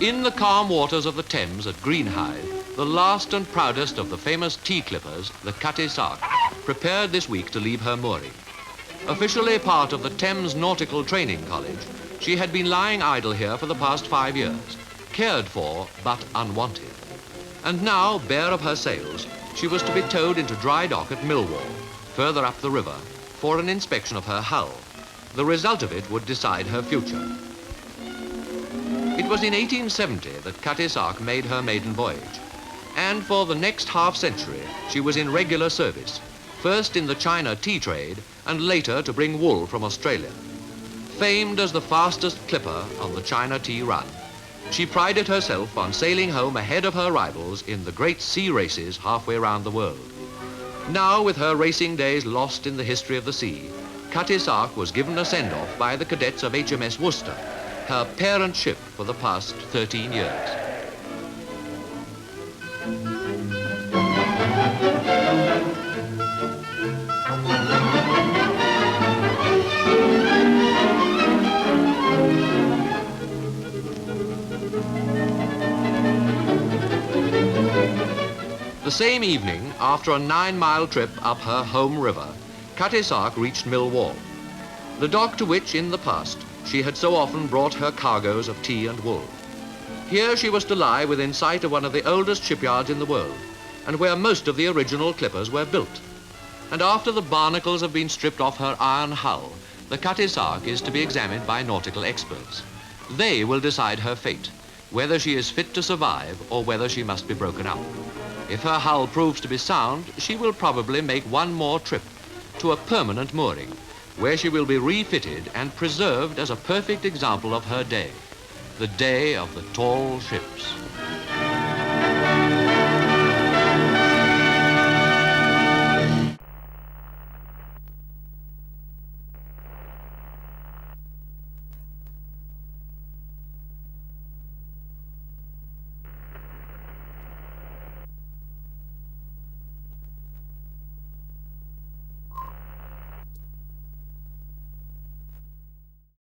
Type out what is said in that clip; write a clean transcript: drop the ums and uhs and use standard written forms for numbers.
In the calm waters of the Thames at Greenhithe, the last and proudest of the famous tea clippers, the Cutty Sark, prepared this week to leave her mooring. Officially part of the Thames Nautical Training College, she had been lying idle here for the past 5 years, cared for but unwanted. And now, bare of her sails, she was to be towed into dry dock at Millwall, further up the river, for an inspection of her hull. The result of it would decide her future. It was in 1870 that Cutty Sark made her maiden voyage, and for the next half-century she was in regular service, first in the China tea trade and later to bring wool from Australia. Famed as the fastest clipper on the China tea run, she prided herself on sailing home ahead of her rivals in the great sea races halfway around the world. Now, with her racing days lost in the history of the sea, Cutty Sark was given a send-off by the cadets of HMS Worcester, her parent ship for the past 13 years. The same evening, after a 9-mile trip up her home river, Cutty Sark reached Millwall, the dock to which in the past she had so often brought her cargoes of tea and wool. Here she was to lie within sight of one of the oldest shipyards in the world, and where most of the original clippers were built. And after the barnacles have been stripped off her iron hull, the Cutty Sark is to be examined by nautical experts. They will decide her fate, whether she is fit to survive or whether she must be broken up. If her hull proves to be sound, she will probably make one more trip to a permanent mooring, where she will be refitted and preserved as a perfect example of her day, the day of the tall ships.